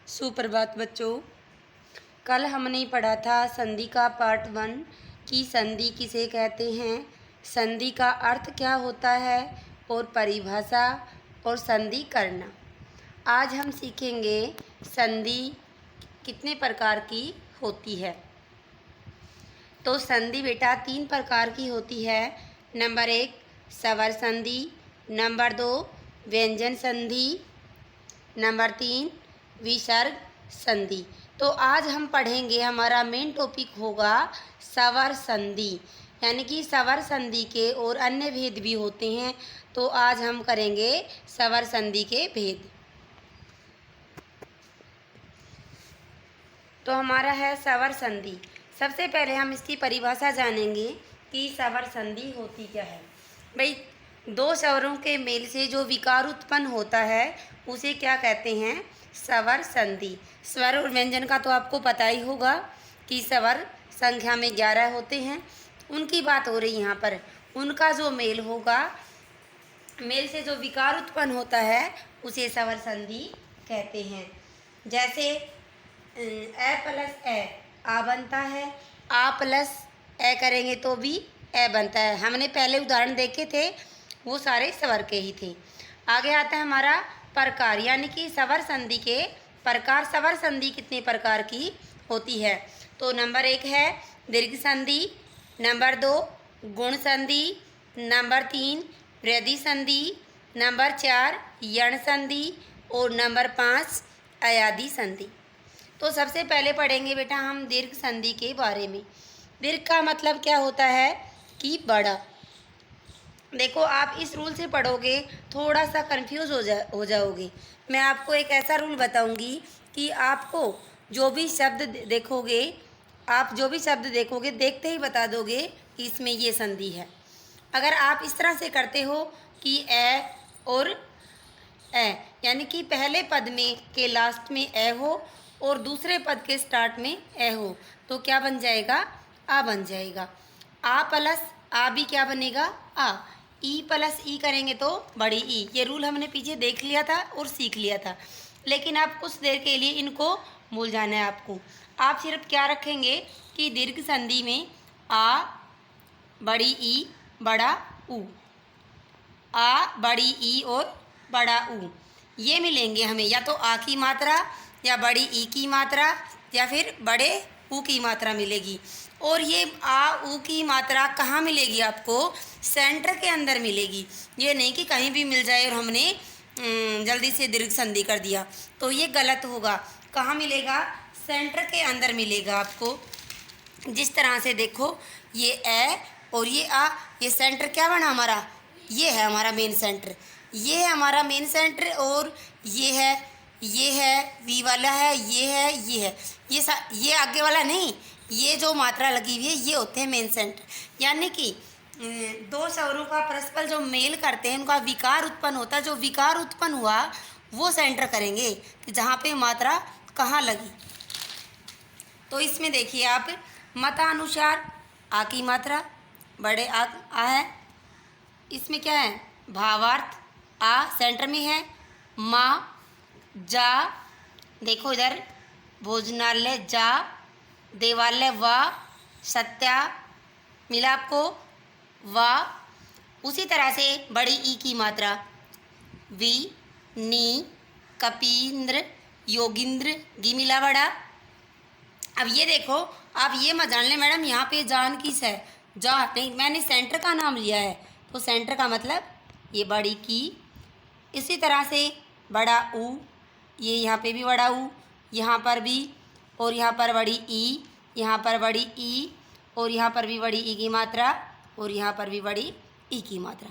सुप्रभात बच्चों। कल हमने पढ़ा था संधि का पार्ट 1 कि संधि किसे कहते हैं, संधि का अर्थ क्या होता है और परिभाषा और संधि करना। आज हम सीखेंगे संधि कितने प्रकार की होती है। तो संधि बेटा 3 प्रकार की होती है। नंबर 1 स्वर संधि, नंबर 2 व्यंजन संधि, नंबर 3 विसर्ग संधि। तो आज हम पढ़ेंगे, हमारा मेन टॉपिक होगा स्वर संधि, यानी कि स्वर संधि के और अन्य भेद भी होते हैं। तो आज हम करेंगे स्वर संधि के भेद। तो हमारा है स्वर संधि। सबसे पहले हम इसकी परिभाषा जानेंगे कि स्वर संधि होती क्या है। भाई, दो स्वरों के मेल से जो विकार उत्पन्न होता है उसे क्या कहते हैं, स्वर संधि। स्वर और व्यंजन का तो आपको पता ही होगा कि स्वर संख्या में 11 होते हैं, उनकी बात हो रही यहाँ पर। उनका जो मेल होगा, मेल से जो विकार उत्पन्न होता है उसे स्वर संधि कहते हैं। जैसे ए प्लस ए आ बनता है, आ प्लस ए करेंगे तो भी ए बनता है। हमने पहले उदाहरण देखे थे, वो सारे स्वर के ही थे। आगे आता है हमारा प्रकार, यानी कि स्वर संधि के प्रकार। स्वर संधि कितने प्रकार की होती है। तो नंबर 1 है दीर्घ संधि, नंबर 2 गुण संधि, नंबर 3 वृद्धि संधि, नंबर 4 यण संधि और नंबर 5 अयादि संधि। तो सबसे पहले पढ़ेंगे बेटा हम दीर्घ संधि के बारे में। दीर्घ का मतलब क्या होता है कि बड़ा। देखो, आप इस रूल से पढ़ोगे थोड़ा सा कंफ्यूज हो जाओगे। मैं आपको एक ऐसा रूल बताऊंगी कि आपको जो भी शब्द देखोगे, आप जो भी शब्द देखोगे देखते ही बता दोगे कि इसमें ये संधि है। अगर आप इस तरह से करते हो कि ए और ए, यानी कि पहले पद में के लास्ट में ए हो और दूसरे पद के स्टार्ट में ए हो, तो क्या बन जाएगा, आ बन जाएगा। आ प्लस आ भी क्या बनेगा, आ। ई प्लस ई करेंगे तो बड़ी ई। ये रूल हमने पीछे देख लिया था और सीख लिया था, लेकिन आप कुछ देर के लिए इनको भूल जाना है आपको। आप सिर्फ क्या रखेंगे कि दीर्घ संधि में आ बड़ी ई बड़ा ऊ, आ बड़ी ई और बड़ा ऊ, ये मिलेंगे हमें। या तो आ की मात्रा या बड़ी ई की मात्रा या फिर बड़े ऊ की मात्रा मिलेगी। और ये आ ऊ की मात्रा कहाँ मिलेगी आपको, सेंटर के अंदर मिलेगी। ये नहीं कि कहीं भी मिल जाए और हमने जल्दी से दीर्घ संधि कर दिया, तो ये गलत होगा। कहाँ मिलेगा, सेंटर के अंदर मिलेगा आपको। जिस तरह से देखो, ये ए और ये आ, ये सेंटर क्या बना हमारा, ये है हमारा मेन सेंटर। ये है हमारा मेन सेंटर और ये है वी वाला है, ये है, ये आगे वाला नहीं। ये जो मात्रा लगी हुई है ये होते हैं मेन सेंटर। यानी कि दो स्वरों का परस्पर जो मेल करते हैं उनका विकार उत्पन्न होता है। जो विकार उत्पन्न हुआ वो सेंटर करेंगे कि जहाँ पे मात्रा कहाँ लगी। तो इसमें देखिए आप, मतानुसार आ की मात्रा बड़े आ है। इसमें क्या है, भावार्थ आ सेंटर में है। माँ जा, देखो इधर भोजनालय जा, देवालय वा, सत्या मिला आपको वा। उसी तरह से बड़ी ई की मात्रा वी, नी, कपींद्र, योगिंद्र, गी मिला बड़ा। अब ये देखो, आप ये मत जान ले मैडम यहाँ पे जान किस है, जा नहीं, मैंने सेंटर का नाम लिया है तो सेंटर का मतलब ये बड़ी की। इसी तरह से बड़ा ऊ, ये यहाँ पे भी बड़ा ऊ, यहाँ पर भी, और यहाँ पर बड़ी ई, यहाँ पर बड़ी ई, और यहाँ पर भी बड़ी ई की मात्रा, और यहाँ पर भी बड़ी ई की मात्रा।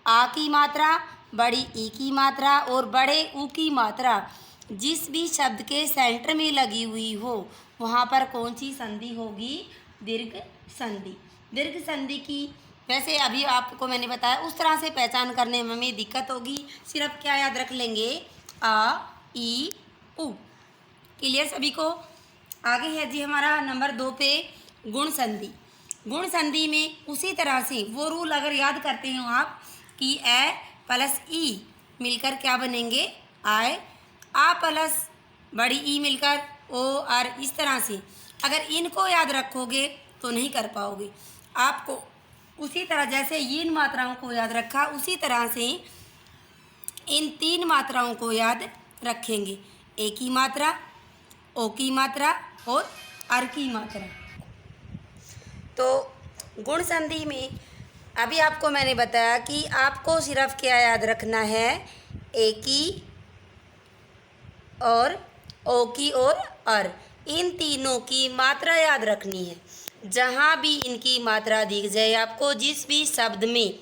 आ की मात्रा, बड़ी ई की मात्रा और बड़े ऊ की मात्रा जिस भी शब्द के सेंटर में लगी हुई हो वहाँ पर कौन सी संधि होगी, दीर्घ संधि। दीर्घ संधि की वैसे अभी आपको मैंने बताया उस तरह से पहचान करने में हमें दिक्कत होगी। सिर्फ क्या याद रख लेंगे, आ ई ऊ। क्लियर सभी को। आगे है जी हमारा नंबर 2 पे गुण संधि। गुण संधि में उसी तरह से वो रूल अगर याद करते हो आप कि ए प्लस ई मिलकर क्या बनेंगे, आए। आ प्लस बड़ी ई मिलकर ओ आर, इस तरह से अगर इनको याद रखोगे तो नहीं कर पाओगे। आपको उसी तरह जैसे इन मात्राओं को याद रखा, उसी तरह से इन 3 मात्राओं को याद रखेंगे। ए की मात्रा, ओ की मात्रा और अर की मात्रा। तो गुण संधि में अभी आपको मैंने बताया कि आपको सिर्फ क्या याद रखना है, ए की और ओ की और अर, इन तीनों की मात्रा याद रखनी है। जहाँ भी इनकी मात्रा दिख जाए आपको जिस भी शब्द में,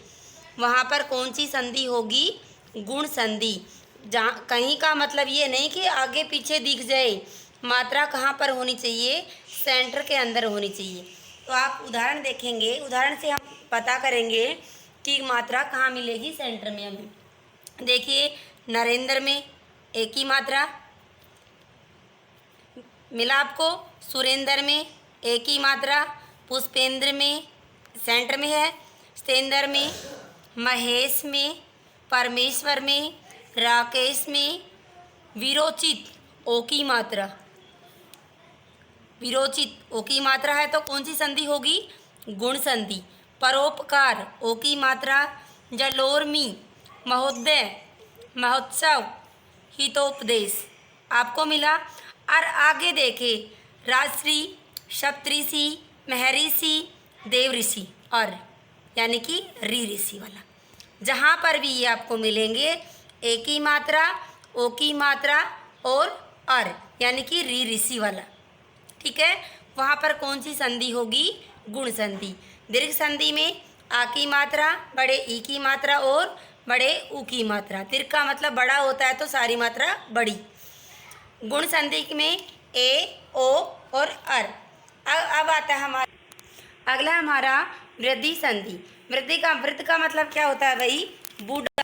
वहाँ पर कौन सी संधि होगी, गुण संधि। जहाँ कहीं का मतलब ये नहीं कि आगे पीछे दिख जाए, मात्रा कहाँ पर होनी चाहिए, सेंटर के अंदर होनी चाहिए। तो आप उदाहरण देखेंगे, उदाहरण से हम पता करेंगे कि मात्रा कहाँ मिलेगी सेंटर में हमें। देखिए नरेंद्र में ए की मात्रा मिला आपको, सुरेंद्र में ए की मात्रा, पुष्पेंद्र में सेंटर में है, सतेंद्र में, महेश में, परमेश्वर में, राकेश में, विरोचित ओ की मात्रा, विरोचित ओ की मात्रा है तो कौन सी संधि होगी, गुण संधि। परोपकार ओ की मात्रा, जलोर्मी, महोदय, महोत्सव, हितोपदेश आपको मिला। और आगे देखे राजश्री, सप्तऋषि, महर्षि, देवऋषि और यानी कि री ऋषि वाला, जहाँ पर भी ये आपको मिलेंगे ए की मात्रा, ओ की मात्रा और अर यानी कि री ऋषि वाला, ठीक है। वहाँ पर कौन सी संधि होगी, गुण संधि। दीर्घ संधि में आ की मात्रा, बड़े ई की मात्रा और बड़े ऊ की मात्रा। दीर्घ का मतलब बड़ा होता है तो सारी मात्रा बड़ी। गुण संधि में ए, ओ और अर। अब आता है हमारा अगला, हमारा वृद्धि संधि। वृद्ध का मतलब क्या होता है भाई, बूढ़ा।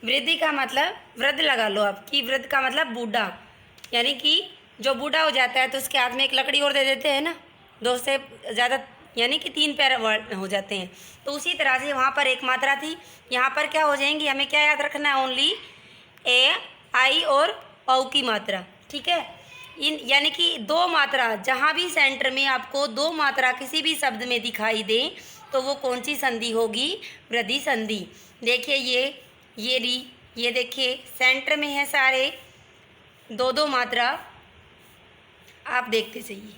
वृद्धि का मतलब वृद्ध लगा लो आप, कि वृद्ध का मतलब बूढ़ा, यानी कि जो बूढ़ा हो जाता है तो उसके हाथ में एक लकड़ी और दे देते हैं ना, 2 से ज़्यादा यानी कि 3 पैर हो जाते हैं। तो उसी तरह से वहाँ पर एक मात्रा थी, यहाँ पर क्या हो जाएंगी, हमें क्या याद रखना है, ओनली ए, आई और औ की मात्रा, ठीक है। इन यानी कि 2 मात्रा, जहाँ भी सेंटर में आपको 2 मात्रा किसी भी शब्द में दिखाई दे तो वो कौन सी संधि होगी, वृद्धि संधि। देखिए ये री, ये देखिए सेंटर में है सारे 2-2 मात्रा, आप देखते जाइए।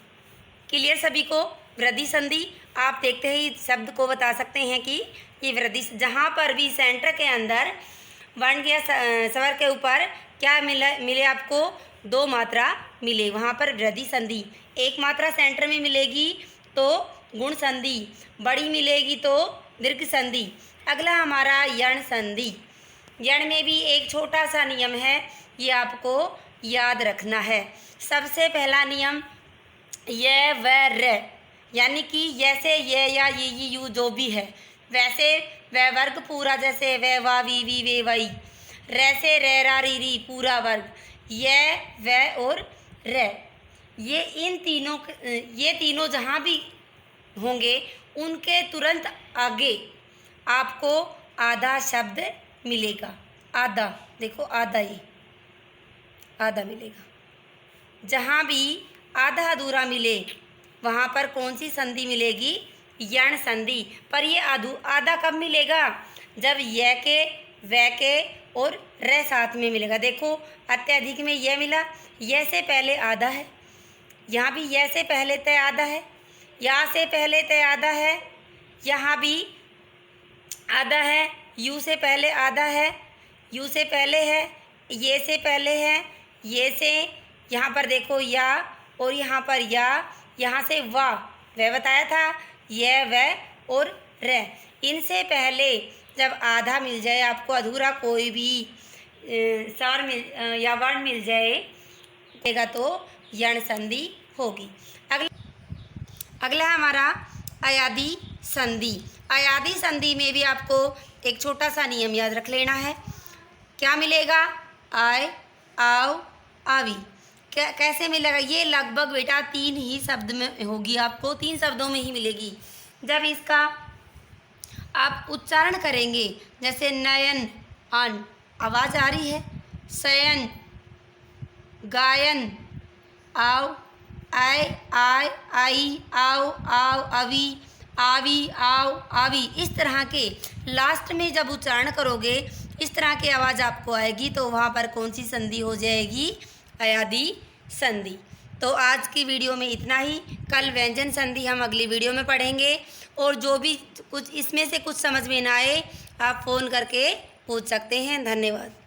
क्लियर सभी को, वृद्धि संधि आप देखते ही शब्द को बता सकते हैं कि ये वृद्धि। जहाँ पर भी सेंटर के अंदर वर्ण या स्वर के ऊपर क्या मिले आपको, 2 मात्रा मिले, वहाँ पर वृद्धि संधि। एक मात्रा सेंटर में मिलेगी तो गुण संधि, बड़ी मिलेगी तो दीर्घ संधि। अगला हमारा यण संधि। यण में भी एक छोटा सा नियम है, ये आपको याद रखना है। सबसे पहला नियम, य व र, यानी कि जैसे ये या ये यू जो भी है वैसे वह वर्ग पूरा, जैसे वे वा वी वी वे वही, रे रे रा री री पूरा वर्ग, ये व और र, ये तीनों जहाँ भी होंगे उनके तुरंत आगे आपको आधा शब्द मिलेगा। आधा, देखो आधा, ये आधा मिलेगा। जहाँ भी आधा अधूरा मिले वहाँ पर कौन सी संधि मिलेगी, यण संधि। पर ये आधा कब मिलेगा, जब य के, व के और र साथ में मिलेगा। देखो अत्यधिक में यह मिला, यह से पहले आधा है, यहाँ भी यह से पहले तय आधा है, यहाँ से पहले तय आधा है, यहाँ भी आधा है, यू से पहले आधा है, यू से पहले है, ये से पहले है, ये से, यहाँ पर देखो या और यहाँ पर या, यहाँ से वाह, वह बताया था, यह वह और र। इनसे पहले जब आधा मिल जाए आपको, अधूरा कोई भी स्वर या वर्ण मिल जाएगा तो यण संधि होगी। अगला हमारा अयादी संधि। अयादी संधि में भी आपको एक छोटा सा नियम याद रख लेना है। क्या मिलेगा, आय, आओ, आवी। कैसे मिलेगा, ये लगभग बेटा 3 ही शब्द में होगी, आपको 3 शब्दों में ही मिलेगी। जब इसका आप उच्चारण करेंगे, जैसे नयन, अन, आवाज़ आ रही है, शयन, गायन, आओ, आय, आय, आई, आओ, आओ, अवी, आवी, आओ, आवी। इस तरह के लास्ट में जब उच्चारण करोगे इस तरह की आवाज़ आपको आएगी तो वहाँ पर कौन सी संधि हो जाएगी? अयादी संधि। तो आज की वीडियो में इतना ही। कल व्यंजन संधि हम अगली वीडियो में पढ़ेंगे। और जो भी कुछ इसमें से कुछ समझ में ना आए आप फ़ोन करके पूछ सकते हैं। धन्यवाद।